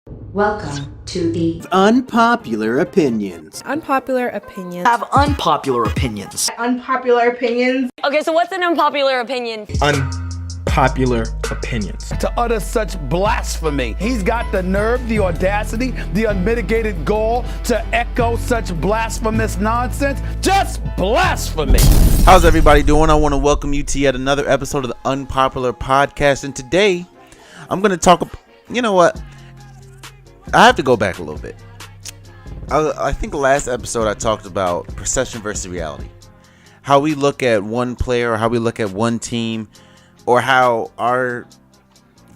Welcome to the Unpopular Opinions. Unpopular opinions. Have unpopular opinions. Unpopular opinions. Okay, so what's an unpopular opinion? Unpopular opinions. To utter such blasphemy. He's got the nerve, the audacity, the unmitigated gall to echo such blasphemous nonsense. Just blasphemy. How's everybody doing? I want to welcome you to yet another episode of the Unpopular Podcast. And today, I'm going to talk, you know what? I have to go back a little bit. I think the last episode I talked about perception versus reality. How we look at one player, or how we look at one team, or how our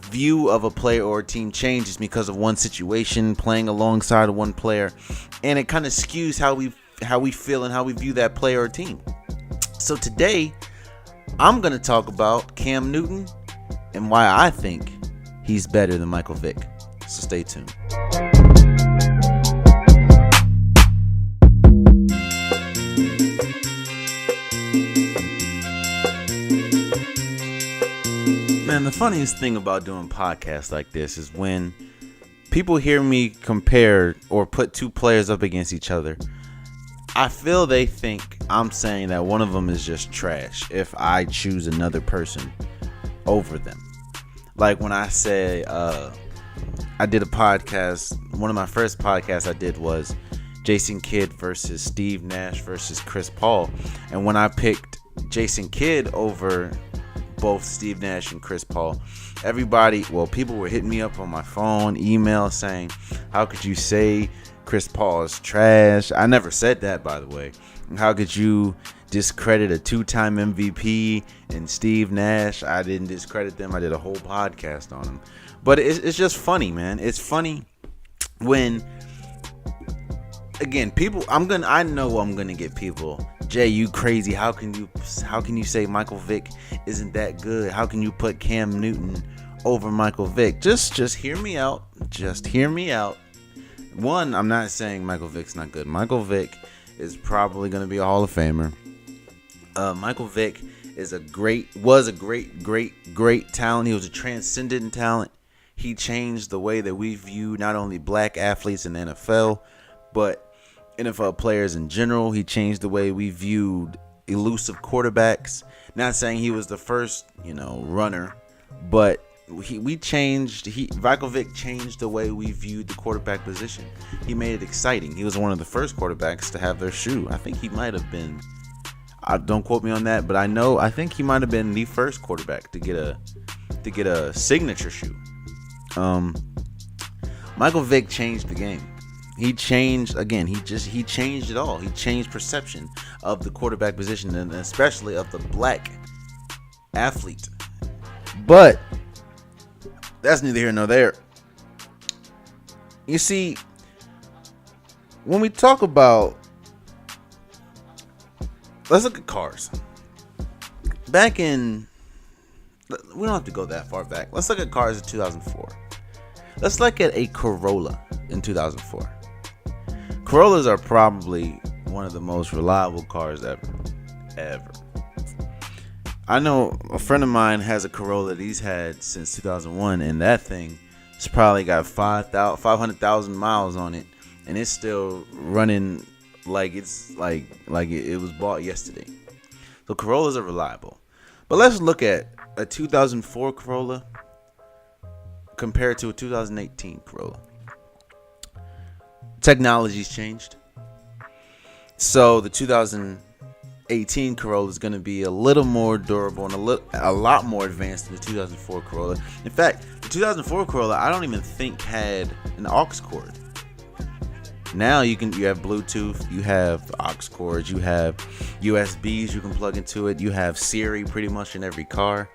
view of a player or a team changes because of one situation, playing alongside of one player, and it kind of skews how we feel and how we view that player or team. So today, I'm going to talk about Cam Newton and why I think he's better than Michael Vick. So stay tuned. Man, the funniest thing about doing podcasts like this is when people hear me compare or put two players up against each other, I feel they think I'm saying that one of them is just trash if I choose another person over them. Like when I say, I did a podcast, one of my first podcasts I did was Jason Kidd versus Steve Nash versus Chris Paul. And when I picked Jason Kidd over both Steve Nash and Chris Paul, people were hitting me up on my phone, email saying, how could you say Chris Paul is trash? I never said that, by the way. How could you discredit a two-time MVP and Steve Nash? I didn't discredit them. I did a whole podcast on them. But it's just funny, man. It's funny when, again, I know I'm gonna get people, Jay, you crazy. How can you say Michael Vick isn't that good? How can you put Cam Newton over Michael Vick? Just hear me out. Just hear me out. One, I'm not saying Michael Vick's not good. Michael Vick is probably gonna be a Hall of Famer. Michael Vick was a great talent. He was a transcendent talent. He changed the way that we view not only black athletes in the NFL, but NFL players in general. He changed the way we viewed elusive quarterbacks. Not saying he was the first, runner, but Michael Vick changed the way we viewed the quarterback position. He made it exciting. He was one of the first quarterbacks to have their shoe. I think he might have been, don't quote me on that, but I think he might have been the first quarterback to get a signature shoe. Michael Vick changed the game. He changed it all. He changed perception of the quarterback position and especially of the black athlete. But that's neither here nor there. You see, when we talk about, let's look at cars. We don't have to go that far back. Let's look at cars in 2004. Let's look at a Corolla in 2004. Corollas are probably one of the most reliable cars ever. I know a friend of mine has a Corolla that he's had since 2001, and that thing has probably got 500,000 miles on it, and it's still running like it's like it was bought yesterday. So Corollas are reliable. But let's look at a 2004 Corolla compared to a 2018 Corolla. Technology's changed. So the 2018 Corolla is going to be a little more durable and a lot more advanced than the 2004 Corolla. In fact, the 2004 Corolla I don't even think had an aux cord. Now you have Bluetooth, you have aux cords, you have USBs you can plug into it, you have Siri pretty much in every car,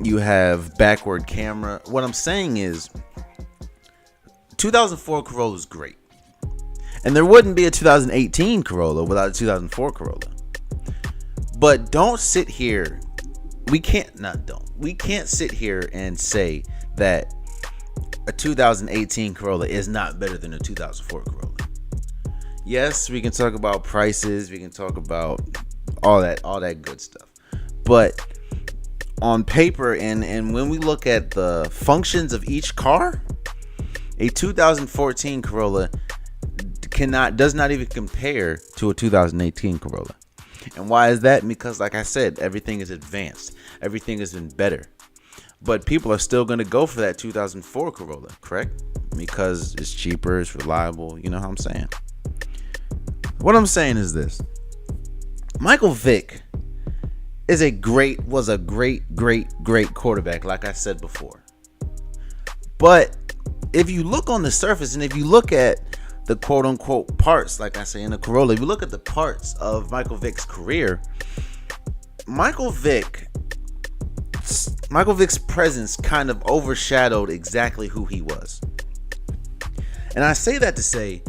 you have backward camera. What I'm saying is 2004 Corolla is great. And there wouldn't be a 2018 Corolla without a 2004 Corolla. But don't sit here. We can't sit here and say that a 2018 Corolla is not better than a 2004 Corolla. Yes, we can talk about prices, we can talk about all that good stuff. But on paper and when we look at the functions of each car, A 2014 Corolla does not even compare to a 2018 Corolla. And why is that? Because like I said, everything is advanced. Everything has been better. But people are still going to go for that 2004 Corolla, correct? Because it's cheaper, it's reliable. You know how I'm saying? What I'm saying is this. Michael Vick was a great quarterback, like I said before. But if you look on the surface and if you look at the quote unquote parts, like I say in the Corolla, if you look at the parts of Michael Vick's career, Michael Vick's presence kind of overshadowed exactly who he was. And I say that to say,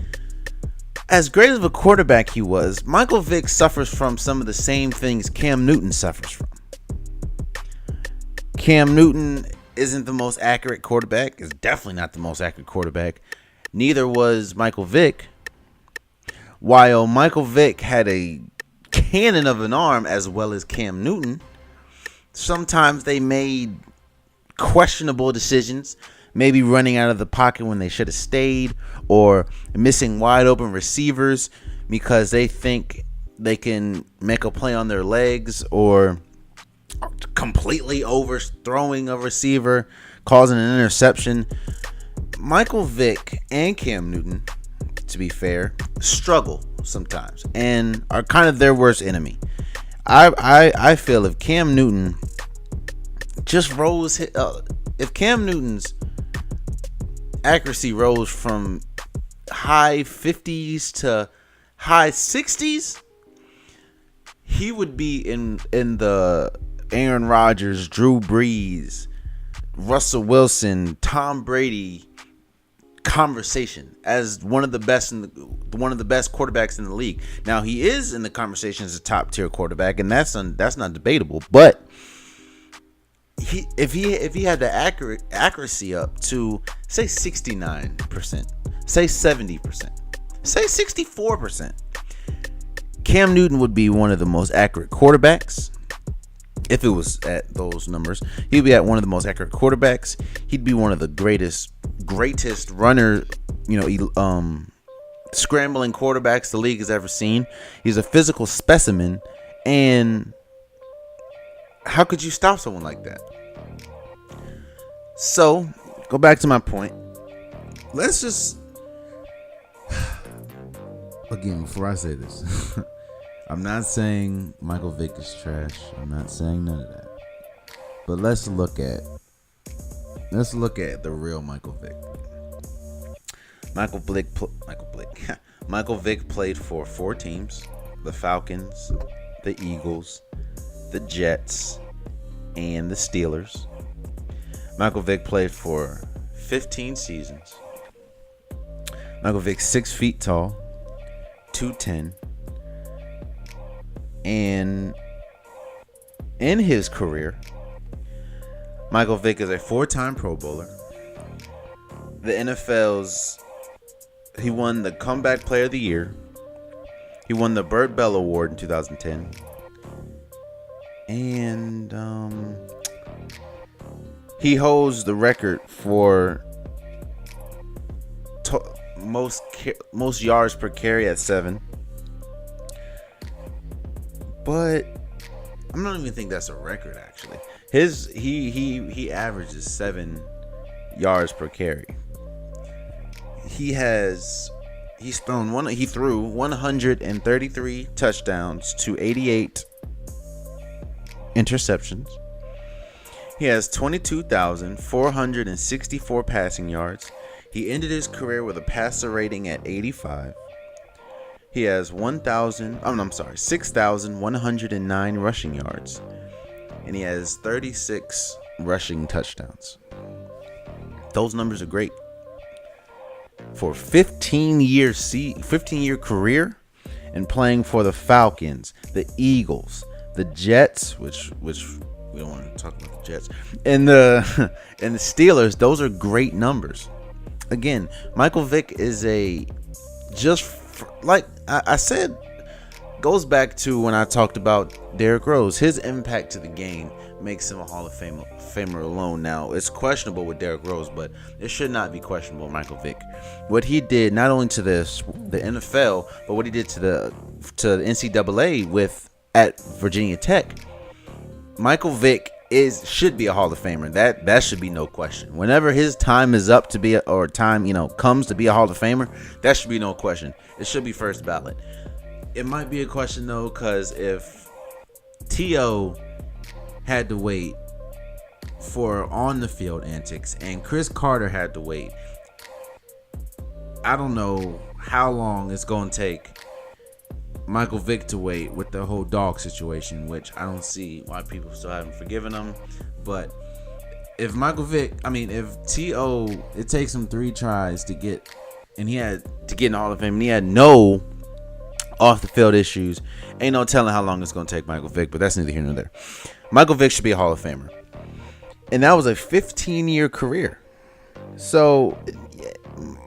as great of a quarterback he was, Michael Vick suffers from some of the same things Cam Newton suffers from. Cam Newton isn't the most accurate quarterback. Is definitely not the most accurate quarterback. Neither was Michael Vick. While Michael Vick had a cannon of an arm as well as Cam Newton, sometimes they made questionable decisions. Maybe running out of the pocket when they should have stayed, or missing wide open receivers because they think they can make a play on their legs, or completely overthrowing a receiver, causing an interception. Michael Vick and Cam Newton, to be fair, struggle sometimes and are kind of their worst enemy. I feel if Cam Newton just rose, if Cam Newton's accuracy rose from high 50s to high 60s, he would be in the Aaron Rodgers, Drew Brees, Russell Wilson, Tom Brady conversation as one of the best quarterbacks in the league. Now he is in the conversation as a top tier quarterback, and that's not debatable. But if he had the accuracy up to say 69%, say 70%, say 64%, Cam Newton would be one of the most accurate quarterbacks. If it was at those numbers, he'd be at one of the most accurate quarterbacks. He'd be one of the greatest runner, scrambling quarterbacks the league has ever seen. He's a physical specimen, and how could you stop someone like that? So, go back to my point. Let's just, again, before I say this, I'm not saying Michael Vick is trash. I'm not saying none of that. But let's look at the real Michael Vick. Michael Vick played for 4 teams: the Falcons, the Eagles, the Jets, and the Steelers. Michael Vick played for 15 seasons. Michael Vick's 6 feet tall, 210. And in his career, Michael Vick is a 4-time Pro Bowler. He won the Comeback Player of the Year. He won the Burt Bell Award in 2010. And he holds the record for most yards per carry at 7. But I don't even think that's a record, actually. He averages 7 yards per carry. He threw 133 touchdowns to 88 interceptions. He has 22,464 passing yards. He ended his career with a passer rating at 85. He has 6,109 rushing yards, and he has 36 rushing touchdowns. Those numbers are great for 15-year career, and playing for the Falcons, the Eagles, the Jets, which we don't want to talk about the Jets, and the Steelers. Those are great numbers. Again, Michael Vick is like I said, goes back to when I talked about Derrick Rose. His impact to the game makes him a Hall of Famer alone. Now, it's questionable with Derrick Rose, but it should not be questionable with Michael Vick. What he did, not only to the NFL, but what he did to the NCAA at Virginia Tech. Michael Vick should be a Hall of Famer. That should be no question. Whenever his time is up to be comes to be a Hall of Famer, that should be no question. It should be first ballot. It might be a question though, because if T.O. had to wait for on the field antics and Chris Carter had to wait, I don't know how long it's going to take Michael Vick to wait with the whole dog situation, which I don't see why people still haven't forgiven him. But if T.O., it takes him 3 tries to get in the Hall of Fame, and he had no off the field issues, ain't no telling how long it's going to take Michael Vick, but that's neither here nor there. Michael Vick should be a Hall of Famer. And that was a 15-year career. So, yeah,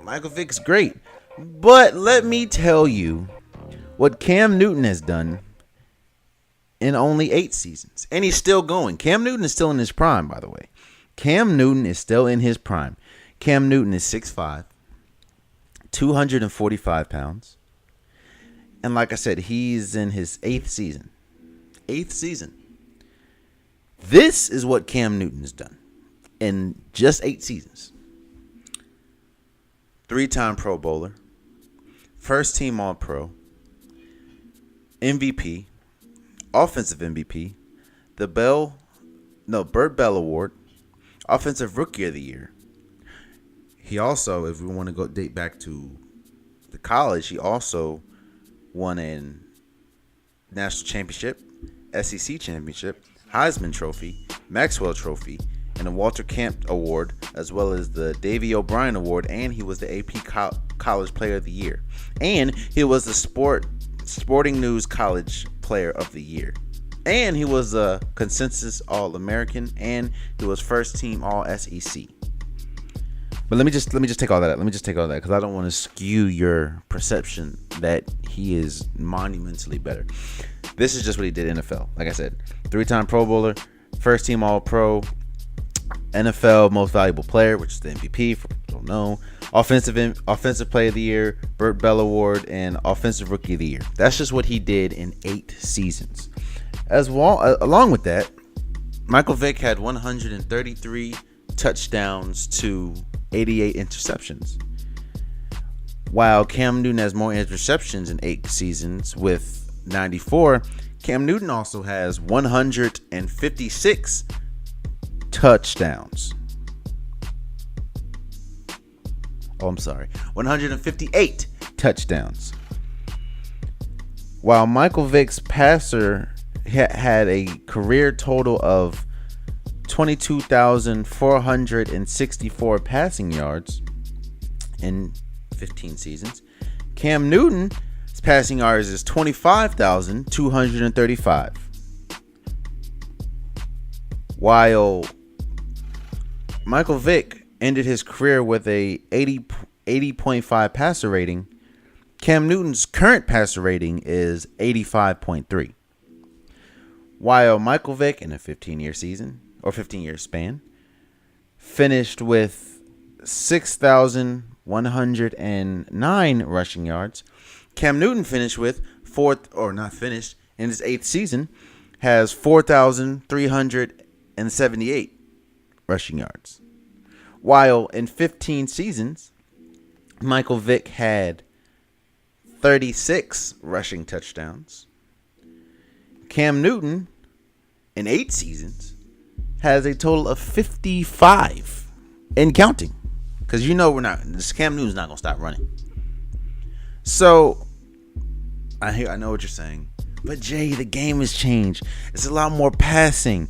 Michael Vick's great. But let me tell you what Cam Newton has done in only 8 seasons. And he's still going. Cam Newton is still in his prime, by the way. Cam Newton is still in his prime. Cam Newton is 6'5", 245 pounds. And like I said, he's in his 8th season. 8th season. This is what Cam Newton has done in just 8 seasons. 3-time Pro Bowler. First team All-Pro. MVP. Offensive MVP. The Burt Bell Award. Offensive Rookie of the Year. He also, if we want to go date back to the college, he also won a national championship, SEC championship, Heisman Trophy, Maxwell Trophy, and a Walter Camp Award, as well as the Davey O'Brien Award, and he was the AP College Player of the Year. And he was the Sporting News College Player of the Year. And he was a consensus All-American, and he was first team All-SEC. But let me just take all that out. Because I don't want to skew your perception that he is monumentally better. This is just what he did in NFL. Like I said, 3-time Pro Bowler, first team All-Pro, NFL Most Valuable Player, which is the MVP for people who don't know, Offensive Player of the Year, Burt Bell Award, and Offensive Rookie of the Year. That's just what he did in 8 seasons. As well, along with that, Michael Vick had 133 touchdowns to 88 interceptions. While Cam Newton has more interceptions in 8 seasons with 94, Cam Newton also has 156 touchdowns. 158 touchdowns. While Michael Vick's passer had a career total of 22,464 passing yards in 15 seasons, Cam Newton's passing yards is 25,235. While Michael Vick ended his career with a 80.5 passer rating, Cam Newton's current passer rating is 85.3. While Michael Vick in a 15-year season or 15-year span finished with 6,109 rushing yards, Cam Newton finished with in his 8th season has 4,378 rushing yards. While in 15 seasons, Michael Vick had 36 rushing touchdowns. Cam Newton, in 8 seasons, has a total of 55 and counting. Because Cam Newton's not going to stop running. So, I know what you're saying. But Jay, the game has changed. It's a lot more passing.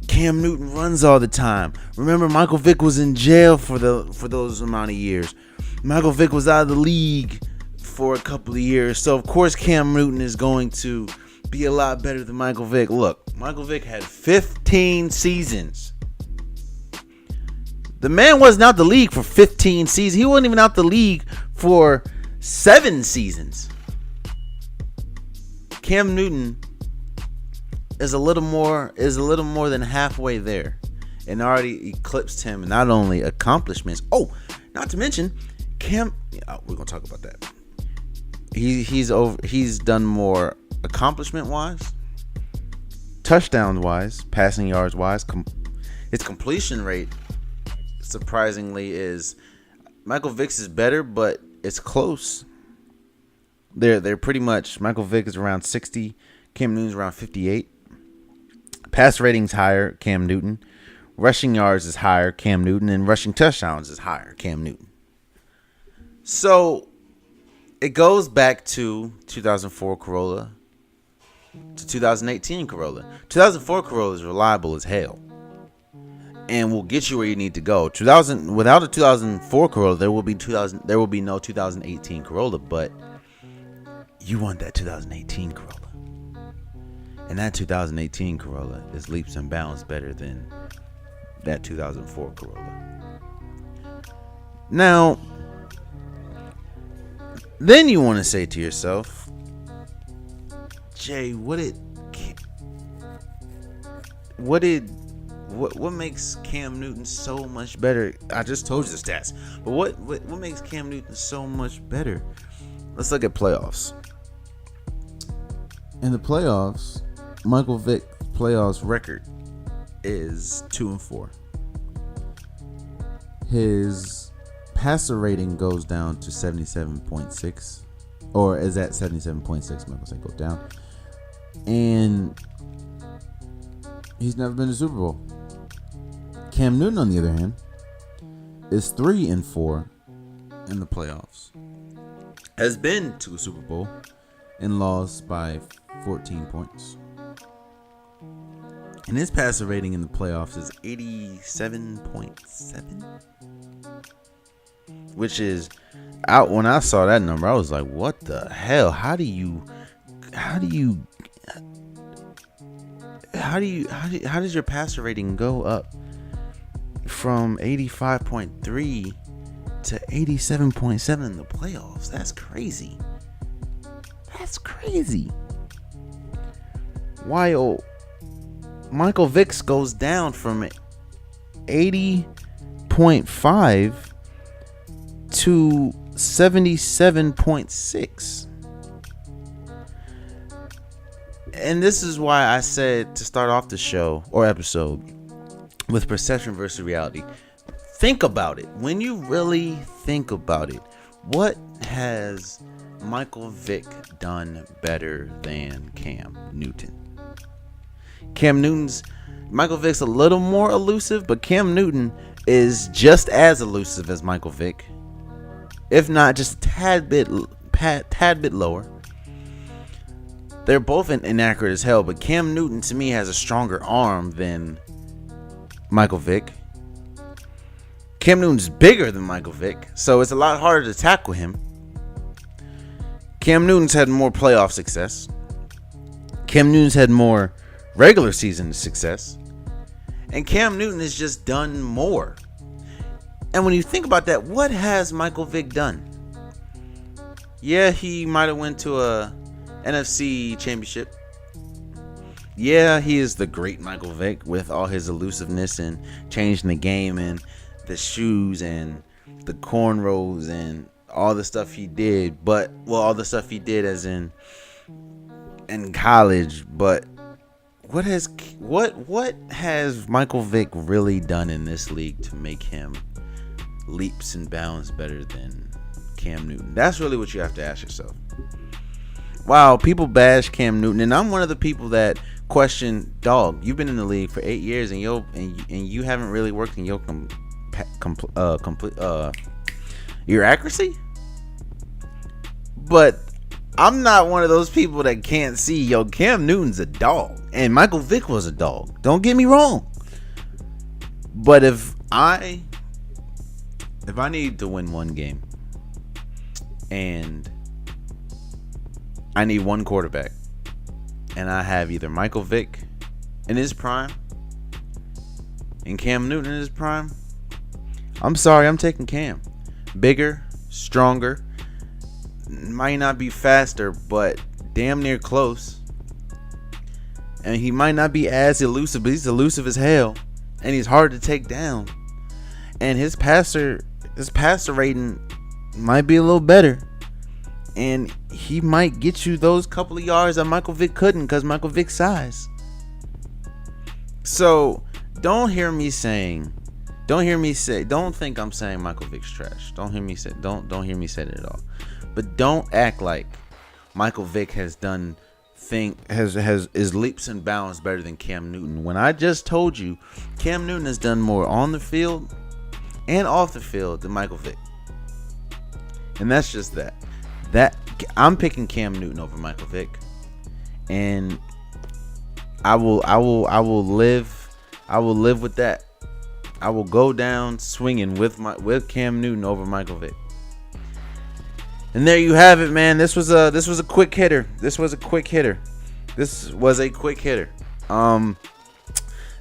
Cam Newton runs all the time. Remember, Michael Vick was in jail for those amount of years. Michael Vick was out of the league for a couple of years. So, of course, Cam Newton is going to be a lot better than Michael Vick. Look, Michael Vick had 15 seasons. The man wasn't out the league for 15 seasons. He wasn't even out the league for 7 seasons. Cam Newton is a little more than halfway there, and already eclipsed him in not only accomplishments. Oh, not to mention Cam. We're gonna talk about that. He's done more accomplishment wise, touchdown wise, passing yards wise. His completion rate, surprisingly, is Michael Vick's is better, but it's close. They're pretty much. Michael Vick is around 60. Cam Newton's around 58. Pass rating's higher, Cam Newton. Rushing yards is higher, Cam Newton. And rushing touchdowns is higher, Cam Newton. So it goes back to 2004 Corolla to 2018 Corolla. 2004 Corolla is reliable as hell and will get you where you need to go. Without a 2004 Corolla, there will be no 2018 Corolla, but you want that 2018 Corolla. And that 2018 Corolla is leaps and bounds better than that 2004 Corolla. Now, then you want to say to yourself, Jay, what makes Cam Newton so much better? I just told you the stats, but what makes Cam Newton so much better? Let's look at playoffs. In the playoffs, Michael Vick's playoffs record is 2-4. His passer rating goes down to 77.6, or is at 77.6. I'm not gonna say go down. And he's never been to Super Bowl. Cam Newton, on the other hand, is 3-4 in the playoffs. Has been to a Super Bowl and lost by 14 points. And his passer rating in the playoffs is 87.7, which is out. When I saw that number, I was like, "What the hell? How does your passer rating go up from 85.3 to 87.7 in the playoffs? That's crazy. That's crazy." While Michael Vick's goes down from 80.5 to 77.6. And this is why I said to start off the show or episode with perception versus reality. Think about it. When you really think about it, what has Michael Vick done better than Cam Newton? Michael Vick's a little more elusive, but Cam Newton is just as elusive as Michael Vick, if not just a tad bit lower. They're both inaccurate as hell, but Cam Newton to me has a stronger arm than Michael Vick. Cam Newton's bigger than Michael Vick, so it's a lot harder to tackle him. Cam Newton's had more playoff success. Cam Newton's had more regular season success. And Cam Newton has just done more. And when you think about that, what has Michael Vick done? Yeah, he might have went to a NFC championship. Yeah, he is the great Michael Vick with all his elusiveness and changing the game and the shoes and the cornrows and all the stuff he did. All the stuff he did as in college. But what has Michael Vick really done in this league to make him leaps and bounds better than Cam Newton? That's really what you have to ask yourself. Wow, people bash Cam Newton, and I'm one of the people that question, dog, you've been in the league for 8 years and you haven't really worked in your your accuracy. But I'm not one of those people that can't see, Cam Newton's a dog and Michael Vick was a dog. Don't get me wrong. But if I need to win one game and I need one quarterback and I have either Michael Vick in his prime and Cam Newton in his prime, I'm sorry, I'm taking Cam. Bigger, stronger, might not be faster, but damn near close. And he might not be as elusive, but he's elusive as hell. And he's hard to take down. And his passer rating might be a little better. And he might get you those couple of yards that Michael Vick couldn't because Michael Vick's size. So don't think I'm saying Michael Vick's trash. Don't hear me say that at all. But don't act like Michael Vick is leaps and bounds better than Cam Newton. When I just told you Cam Newton has done more on the field and off the field than Michael Vick. And that's just that. I'm picking Cam Newton over Michael Vick. And I will live with that. I will go down swinging with Cam Newton over Michael Vick. And there you have it, man. This was a quick hitter.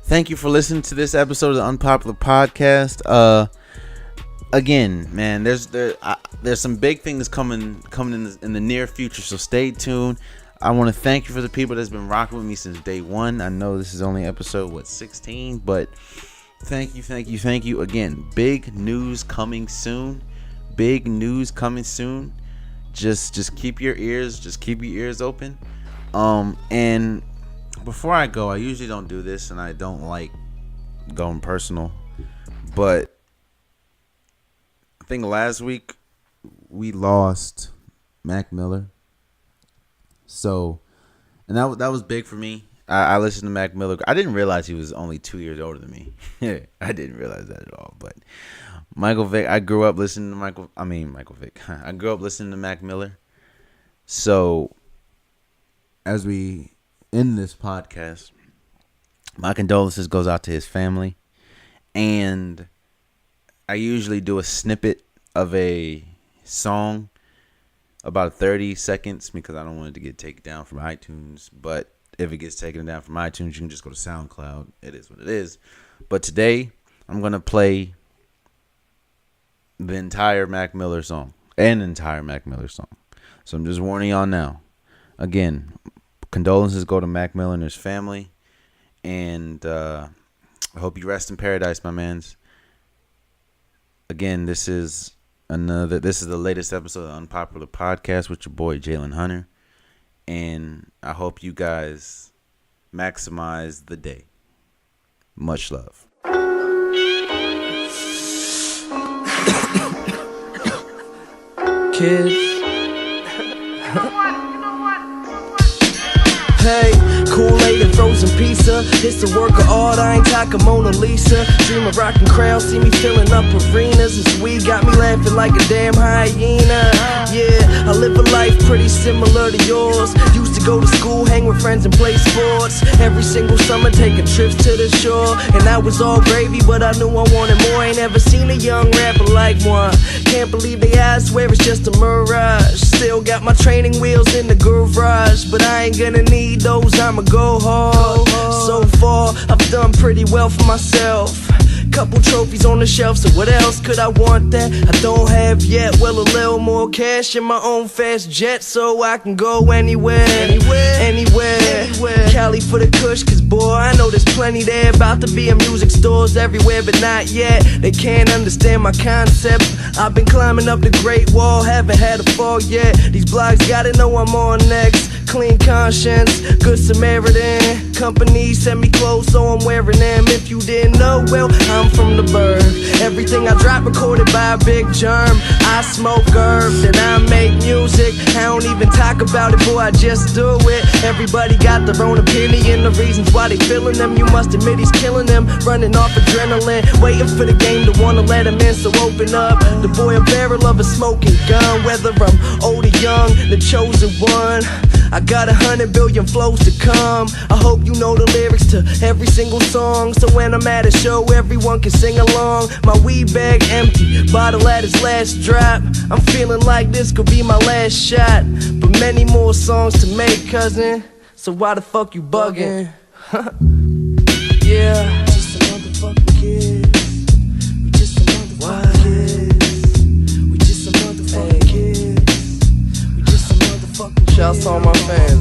Thank you for listening to this episode of the Unpopular Podcast. Again, man, there's some big things coming in the near future, so stay tuned. I want to thank you for the people that's been rocking with me since day one. I know this is only episode 16, but thank you again. Big news coming soon. Just keep your ears open. And before I go, I usually don't do this, and I don't like going personal, but I think last week we lost Mac Miller. So, and that was big for me. I listened to Mac Miller. I didn't realize he was only 2 years older than me. I didn't realize that at all. But Michael Vick, I grew up listening to Michael Vick. I grew up listening to Mac Miller. So, as we end this podcast, my condolences goes out to his family. And I usually do a snippet of a song, about 30 seconds, because I don't want it to get taken down from iTunes. But if it gets taken down from iTunes, you can just go to SoundCloud. It is what it is. But today, I'm going to play the entire Mac Miller song. So I'm just warning y'all now. Again, condolences go to Mac Miller and his family. And I hope you rest in paradise, my mans. Again, this is the latest episode of the Unpopular Podcast with your boy Jalen Hunter. And I hope you guys maximize the day. Much love. Kids. Hey, Kool-Aid and frozen pizza. It's a work of art, I ain't talking Mona Lisa. Dream of rocking crowds, see me filling up arenas. This weed got me laughing like a damn hyena. Yeah, I live a life pretty similar to yours. Used to go to school, hang with friends and play sports. Every single summer taking trips to the shore. And that was all gravy, but I knew I wanted more. Ain't ever seen a young rapper like one. Can't believe they ass, swear it's just a mirage. Still got my training wheels in the garage, but I ain't gonna need those, I'ma go hard. So far, I've done pretty well for myself. Couple trophies on the shelf, so what else could I want that I don't have yet? Well, a little more cash in my own fast jet, so I can go anywhere. Cali for the kush, cause boy, I know there's plenty there. About to be in music stores everywhere, but not yet. They can't understand my concept. I've been climbing up the Great Wall, haven't had a fall yet. These blogs gotta know I'm on next. Clean conscience, good Samaritan. Company send me clothes, so I'm wearing them. If you didn't know, well, I'm from the burg. Everything I drop recorded by a big germ. I smoke herb, then I make music. I don't even talk about it, boy, I just do it. Everybody got their own opinion, the reasons why they feeling them. You must admit he's killing them, running off adrenaline, waiting for the game to wanna let him in, so open up. The boy a barrel of a smoking gun, whether I'm old or young, the chosen one. I got 100 billion flows to come. I hope you know the lyrics to every single song, so when I'm at a show, everyone can sing along. My weed bag empty, bottle at its last drop. I'm feeling like this could be my last shot, but many more songs to make, cousin. So why the fuck you bugging? Yeah, just a motherfucking kid. We just a motherfucking kids. We just a motherfucking kids. We just a motherfucking kids. Shouts to all my fans.